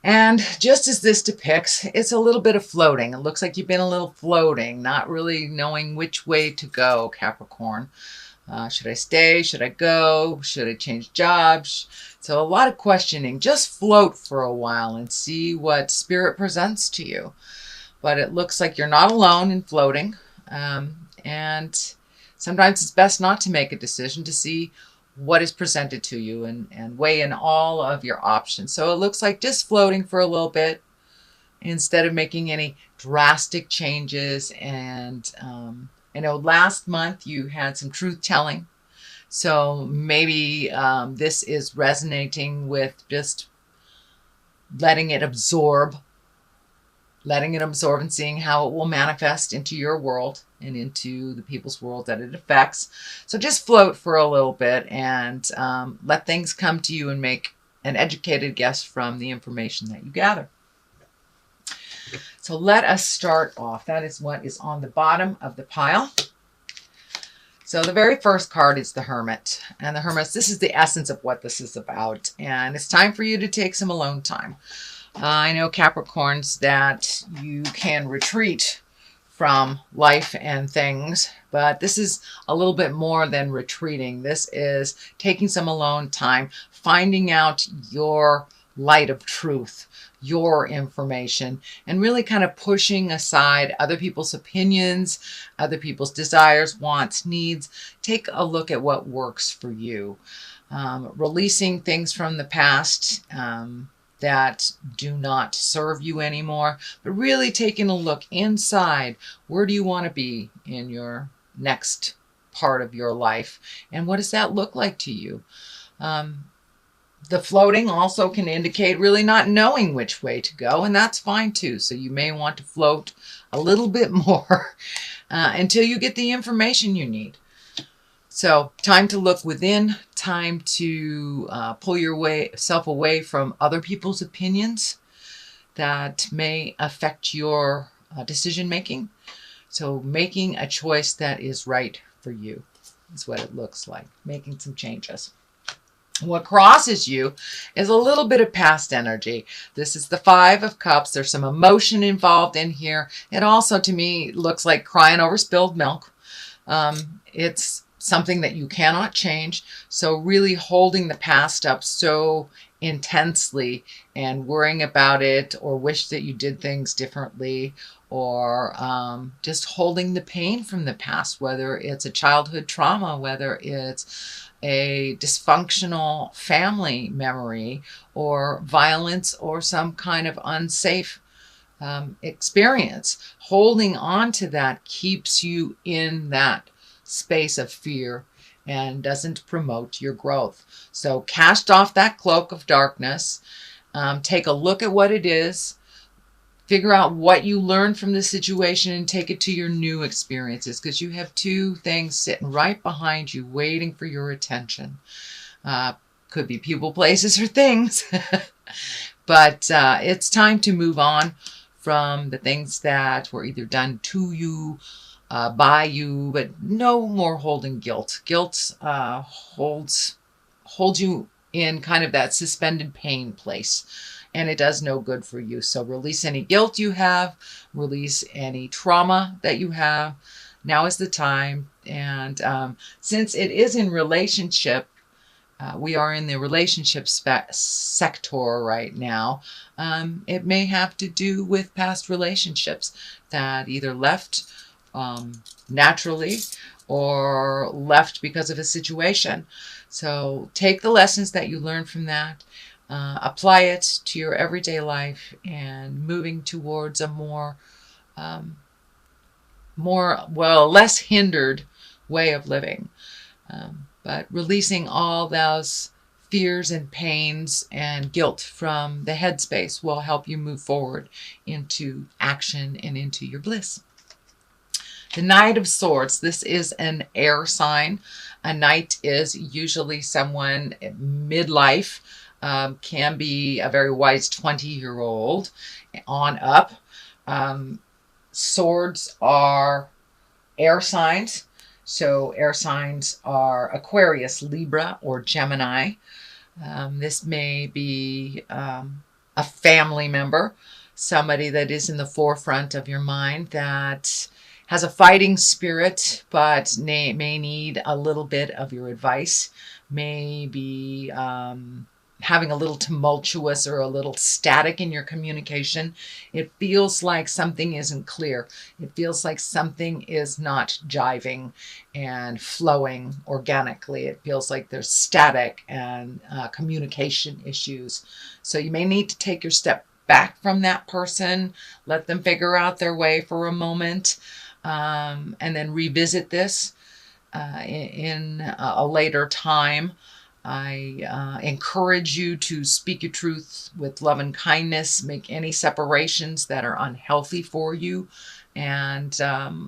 And just as this depicts, it's a little bit of floating. It looks like you've been a little floating, not really knowing which way to go, Capricorn. Should I stay? Should I go? Should I change jobs? So a lot of questioning. Just float for a while and see what spirit presents to you. But it looks like you're not alone in floating. And sometimes it's best not to make a decision, to see what is presented to you and weigh in all of your options. So it looks like just floating for a little bit instead of making any drastic changes. And I know last month you had some truth telling. So maybe this is resonating with just letting it absorb and seeing how it will manifest into your world and into the people's world that it affects. So just float for a little bit and let things come to you and make an educated guess from the information that you gather. So let us start off. That is what is on the bottom of the pile. So the very first card is the Hermit. And the Hermit, this is the essence of what this is about. And it's time for you to take some alone time. I know, Capricorns, that you can retreat from life and things, but this is a little bit more than retreating. This is taking some alone time, finding out your light of truth, your information, and really kind of pushing aside other people's opinions, other people's desires, wants, needs. Take a look at what works for you. Releasing things from the past that do not serve you anymore, but really taking a look inside. Where do you want to be in your next part of your life? And what does that look like to you? The floating also can indicate really not knowing which way to go, and that's fine too. So you may want to float a little bit more until you get the information you need. So time to look within, time to pull yourself away from other people's opinions that may affect your decision making. So making a choice that is right for you is what it looks like, making some changes. What crosses you is a little bit of past energy. This is the Five of Cups. There's some emotion involved in here. It also, to me, looks like crying over spilled milk. It's something that you cannot change. So really holding the past up so intensely and worrying about it, or wish that you did things differently, or just holding the pain from the past, whether it's a childhood trauma, whether it's a dysfunctional family memory, or violence, or some kind of unsafe experience. Holding on to that keeps you in that space of fear and doesn't promote your growth. So cast off that cloak of darkness, take a look at what it is, figure out what you learned from the situation, and take it to your new experiences, because you have two things sitting right behind you waiting for your attention. Could be people, places, or things. But it's time to move on from the things that were either done to you, by you, but no more holding guilt. Guilt holds you in kind of that suspended pain place, and it does no good for you. So release any guilt you have, release any trauma that you have. Now is the time. And since it is in relationship, we are in the relationship sector right now. It may have to do with past relationships that either left naturally or left because of a situation. So take the lessons that you learned from that, apply it to your everyday life, and moving towards a less hindered way of living. But releasing all those fears and pains and guilt from the headspace will help you move forward into action and into your bliss. The Knight of Swords, this is an air sign. A knight is usually someone midlife, can be a very wise 20-year-old on up. Swords are air signs. So air signs are Aquarius, Libra, or Gemini. This may be a family member, somebody that is in the forefront of your mind that has a fighting spirit, but may need a little bit of your advice, may be having a little tumultuous or a little static in your communication. It feels like something isn't clear. It feels like something is not jiving and flowing organically. It feels like there's static and communication issues. So you may need to take your step back from that person, let them figure out their way for a moment, and then revisit this in a later time. I encourage you to speak your truth with love and kindness, make any separations that are unhealthy for you, and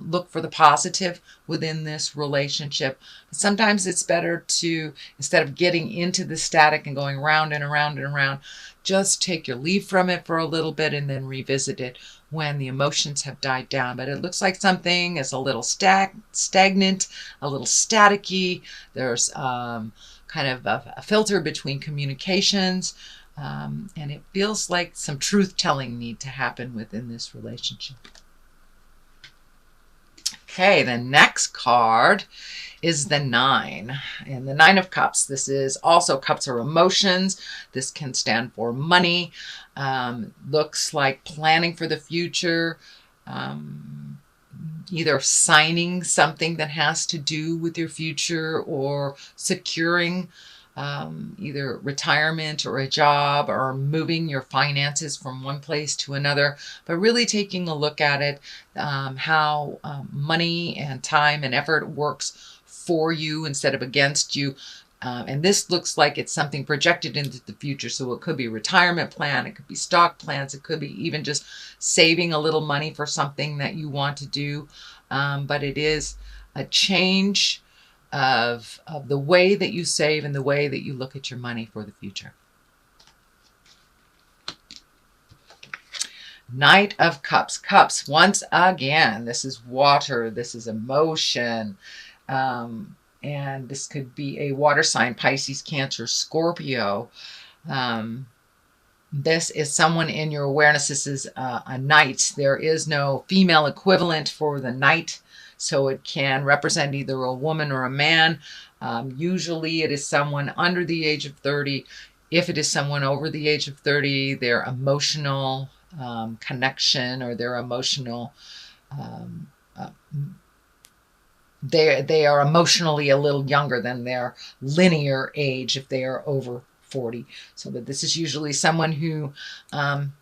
look for the positive within this relationship. Sometimes it's better to, instead of getting into the static and going round and around and around, just take your leave from it for a little bit and then revisit it when the emotions have died down. But it looks like something is a little stagnant, a little staticky. There's kind of a filter between communications, and it feels like some truth-telling need to happen within this relationship. Okay, the next card is the 9, and the 9 of Cups. This is also cups are emotions. This can stand for money. Looks like planning for the future, either signing something that has to do with your future or securing either retirement or a job or moving your finances from one place to another, but really taking a look at it, how money and time and effort works for you instead of against you. And this looks like it's something projected into the future. So it could be a retirement plan, it could be stock plans, it could be even just saving a little money for something that you want to do. But it is a change of the way that you save and the way that you look at your money for the future. Knight of Cups. Cups, once again, this is water, this is emotion. And this could be a water sign, Pisces, Cancer, Scorpio. This is someone in your awareness. This is a knight. There is no female equivalent for the knight, so it can represent either a woman or a man. Usually it is someone under the age of 30. If it is someone over the age of 30, their emotional connection or their emotional they are emotionally a little younger than their linear age if they are over 40. So but this is usually someone who kind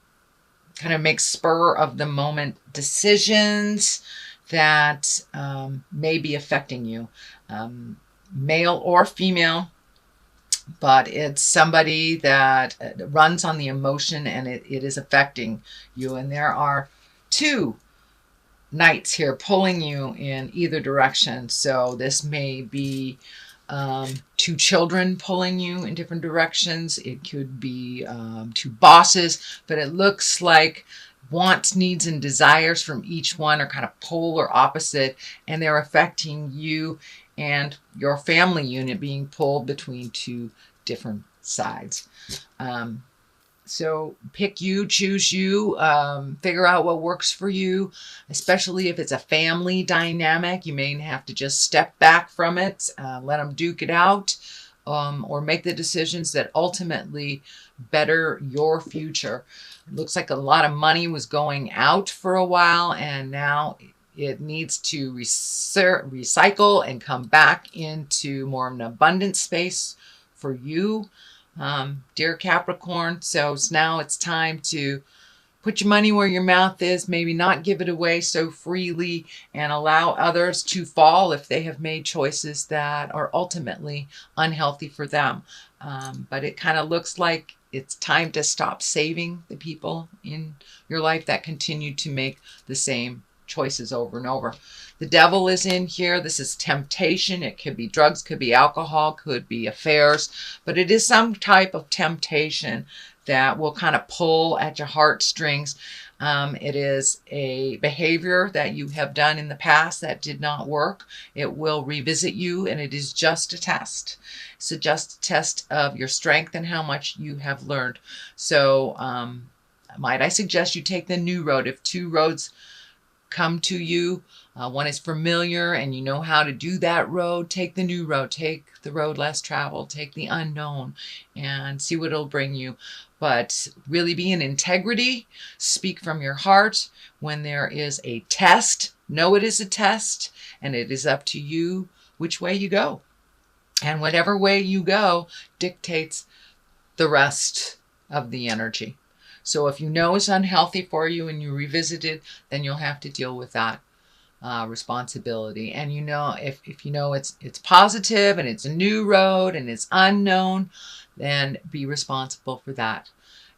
of makes spur of the moment decisions that may be affecting you, male or female, but it's somebody that runs on the emotion and it is affecting you. And there are 2 knights here pulling you in either direction. So this may be 2 children pulling you in different directions. It could be 2 bosses, but it looks like wants, needs, and desires from each one are kind of polar opposite, and they're affecting you and your family unit being pulled between 2 different sides. So pick you, choose you, figure out what works for you, especially if it's a family dynamic. You may have to just step back from it, let them duke it out, or make the decisions that ultimately better your future. It looks like a lot of money was going out for a while, and now it needs to recycle and come back into more of an abundant space for you. Dear Capricorn, so now it's time to put your money where your mouth is, maybe not give it away so freely, and allow others to fall if they have made choices that are ultimately unhealthy for them. But it kind of looks like it's time to stop saving the people in your life that continue to make the same choices over and over. The devil is in here. This is temptation. It could be drugs, could be alcohol, could be affairs, but it is some type of temptation that will kind of pull at your heartstrings. It is a behavior that you have done in the past that did not work. It will revisit you, and it is just a test. It's just a test of your strength and how much you have learned. So might I suggest you take the new road. If two roads come to you, one is familiar and you know how to do that road, take the new road. Take the road less traveled. Take the unknown and see what it'll bring you. But really be in integrity. Speak from your heart. When there is a test, know it is a test, and it is up to you which way you go. And whatever way you go dictates the rest of the energy. So if you know it's unhealthy for you and you revisit it, then you'll have to deal with that responsibility. And you know, if you know it's positive and it's a new road and it's unknown, then be responsible for that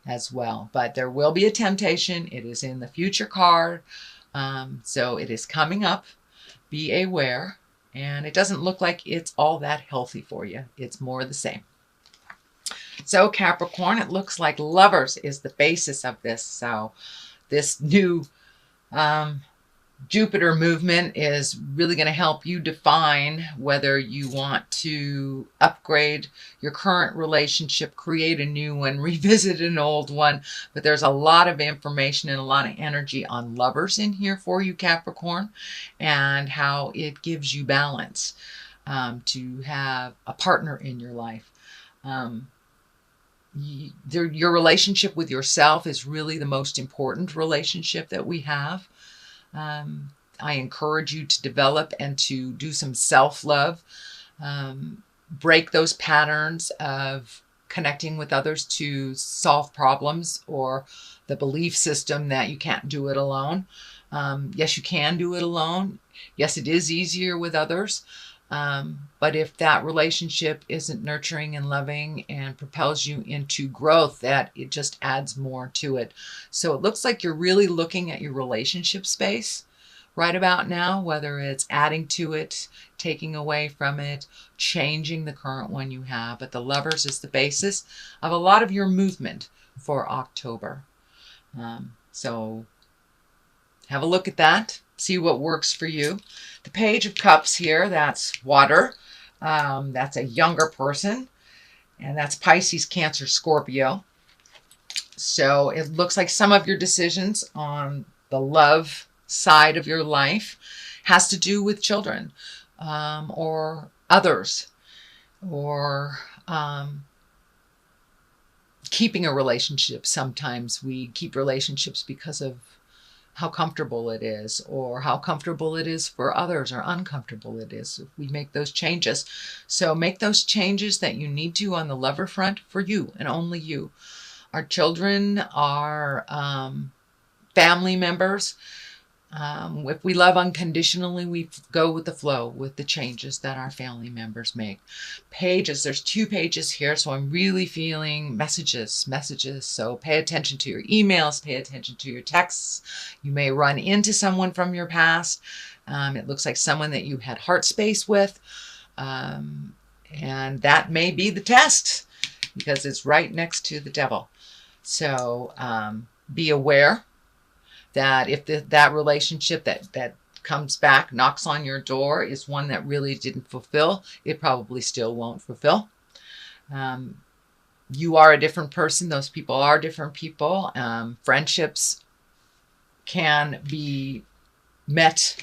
as well. But there will be a temptation. It is in the future card. So it is coming up. Be aware. And it doesn't look like it's all that healthy for you. It's more the same. So Capricorn, it looks like Lovers is the basis of this. So this new Jupiter movement is really going to help you define whether you want to upgrade your current relationship, create a new one, revisit an old one. But there's a lot of information and a lot of energy on Lovers in here for you, Capricorn, and how it gives you balance to have a partner in your life. Your relationship with yourself is really the most important relationship that we have. I encourage you to develop and to do some self-love. Break those patterns of connecting with others to solve problems, or the belief system that you can't do it alone. Yes, you can do it alone. Yes, it is easier with others. But if that relationship isn't nurturing and loving and propels you into growth, that it just adds more to it. So it looks like you're really looking at your relationship space right about now, whether it's adding to it, taking away from it, changing the current one you have. But the Lovers is the basis of a lot of your movement for October. So have a look at that. See what works for you. The Page of Cups here, that's water. That's a younger person. And that's Pisces, Cancer, Scorpio. So it looks like some of your decisions on the love side of your life has to do with children or others, or keeping a relationship. Sometimes we keep relationships because of how comfortable it is, or how comfortable it is for others, or uncomfortable it is if we make those changes. So make those changes that you need to on the lover front for you and only you. Our children, our family members, if we love unconditionally, we go with the flow with the changes that our family members make. Pages, there's 2 pages here, so I'm really feeling messages. So pay attention to your emails, pay attention to your texts. You may run into someone from your past. It looks like someone that you had heart space with. And that may be the test, because it's right next to the devil. So be aware that if that relationship that comes back, knocks on your door, is one that really didn't fulfill, it probably still won't fulfill. You are a different person. Those people are different people. Friendships can be met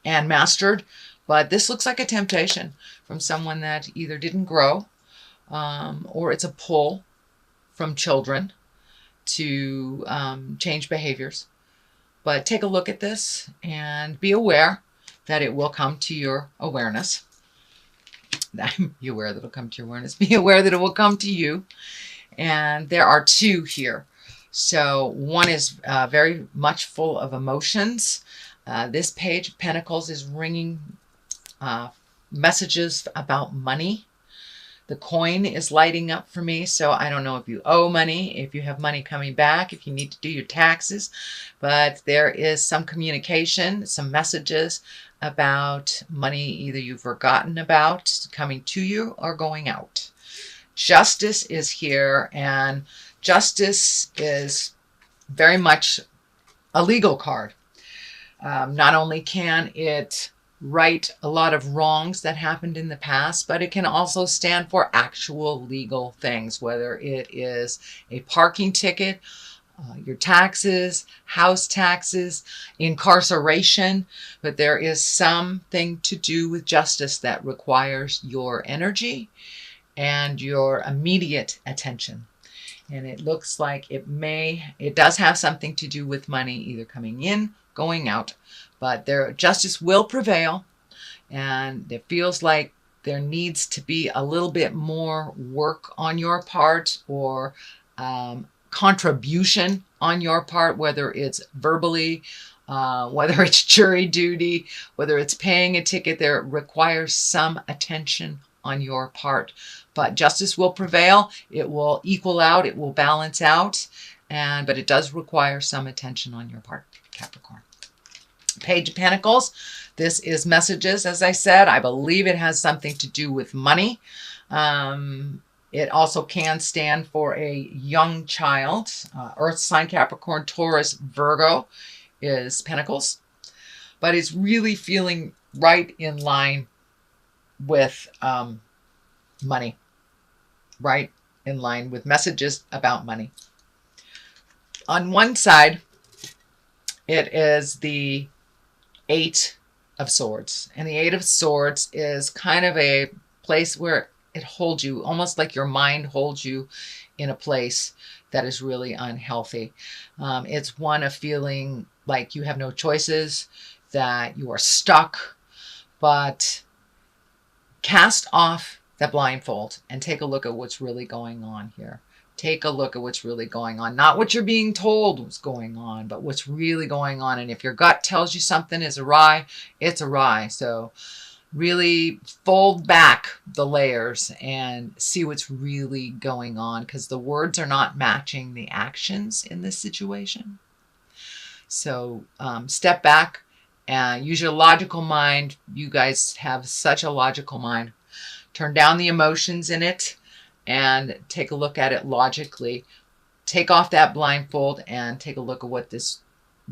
and mastered, but this looks like a temptation from someone that either didn't grow, or it's a pull from children to change behaviors. But take a look at this and be aware that it will come to your awareness. Be aware that it will come to your awareness. Be aware that it will come to you. And there are 2 here. So one is very much full of emotions. This Page of Pentacles is ringing messages about money. The coin is lighting up for me, so I don't know if you owe money, if you have money coming back, if you need to do your taxes, but there is some communication, some messages about money either you've forgotten about coming to you or going out. Justice is here, and justice is very much a legal card. Not only can it right a lot of wrongs that happened in the past, but it can also stand for actual legal things, whether it is a parking ticket, your taxes, house taxes, incarceration, but there is something to do with justice that requires your energy and your immediate attention. And it looks like it does have something to do with money either coming in, going out, but justice will prevail, and it feels like there needs to be a little bit more work on your part, or contribution on your part, whether it's verbally, whether it's jury duty, whether it's paying a ticket. There requires some attention on your part, but justice will prevail. It will equal out, it will balance out, but it does require some attention on your part, Capricorn. Page of Pentacles. This is messages, as I said. I believe it has something to do with money. It also can stand for a young child. Earth sign, Capricorn, Taurus, Virgo is Pentacles. But it's really feeling right in line with money. Right in line with messages about money. On one side, it is the Eight of Swords. And the Eight of Swords is kind of a place where it holds you, almost like your mind holds you in a place that is really unhealthy. It's one of feeling like you have no choices, that you are stuck, but cast off that blindfold and take a look at what's really going on here. Take a look at what's really going on. Not what you're being told was going on, but what's really going on. And if your gut tells you something is awry, it's awry. So really fold back the layers and see what's really going on, because the words are not matching the actions in this situation. So step back and use your logical mind. You guys have such a logical mind. Turn down the emotions in it and take a look at it logically. Take off that blindfold and take a look at what this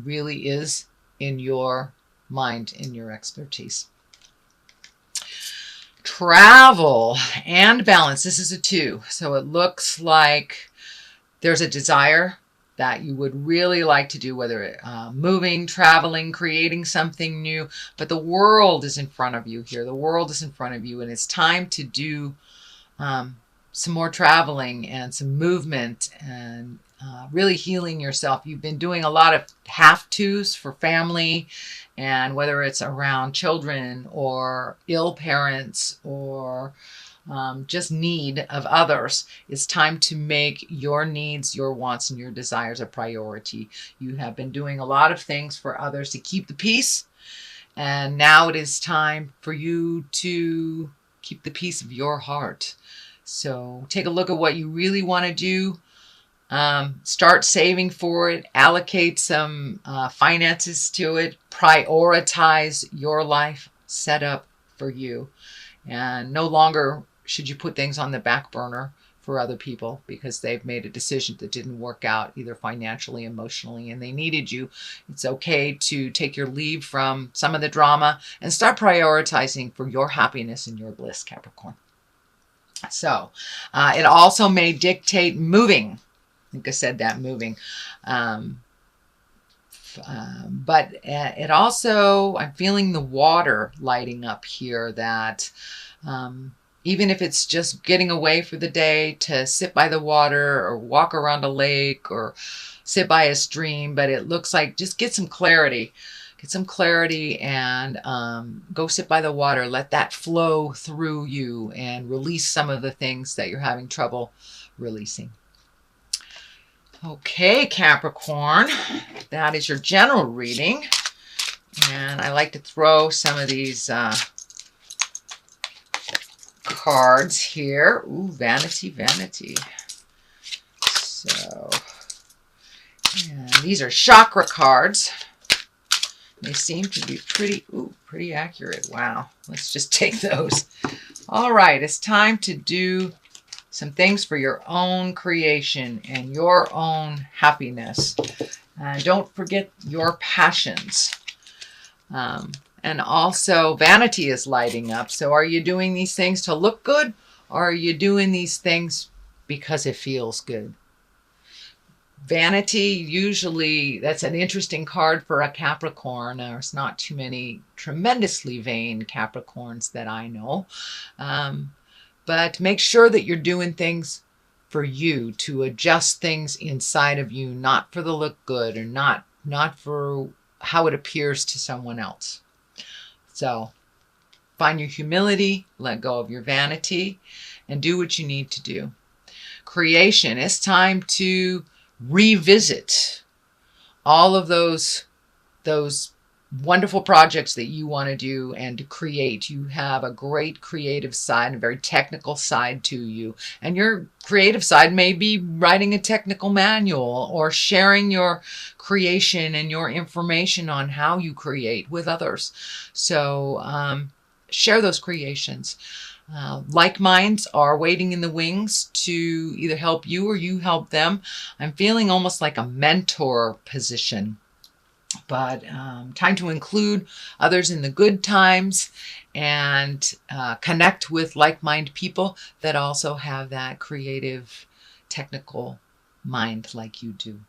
really is in your mind, in your expertise. Travel and balance. This is a 2. So it looks like there's a desire that you would really like to do, whether moving, traveling, creating something new. But the world is in front of you here. The world is in front of you, and it's time to do some more traveling and some movement and really healing yourself. You've been doing a lot of have-tos for family, and whether it's around children or ill parents or just need of others, it's time to make your needs, your wants, and your desires a priority. You have been doing a lot of things for others to keep the peace, and now it is time for you to keep the peace of your heart. So take a look at what you really want to do. Start saving for it. Allocate some finances to it. Prioritize your life set up for you. And no longer should you put things on the back burner for other people because they've made a decision that didn't work out, either financially, emotionally, and they needed you. It's okay to take your leave from some of the drama and start prioritizing for your happiness and your bliss, Capricorn. So it also may dictate moving. I think I said that, moving. But it also, I'm feeling the water lighting up here, that even if it's just getting away for the day to sit by the water or walk around a lake or sit by a stream, but it looks like just get some clarity. Get some clarity and go sit by the water. Let that flow through you and release some of the things that you're having trouble releasing. Okay, Capricorn, that is your general reading. And I like to throw some of these cards here. Ooh, vanity, vanity. So, and these are chakra cards. They seem to be pretty accurate. Wow. Let's just take those. All right. It's time to do some things for your own creation and your own happiness. And don't forget your passions. And also vanity is lighting up. So are you doing these things to look good, or are you doing these things because it feels good? Vanity, usually that's an interesting card for a Capricorn. There's not too many tremendously vain Capricorns that I know. But make sure that you're doing things for you, to adjust things inside of you, not for the look good, or not for how it appears to someone else. So find your humility, let go of your vanity, and do what you need to do. Creation, it's time to revisit all of those wonderful projects that you want to do and to create. You have a great creative side, a very technical side to you. And your creative side may be writing a technical manual or sharing your creation and your information on how you create with others. So share those creations. Like minds are waiting in the wings to either help you or you help them. I'm feeling almost like a mentor position, but time to include others in the good times and connect with like-minded people that also have that creative, technical mind like you do.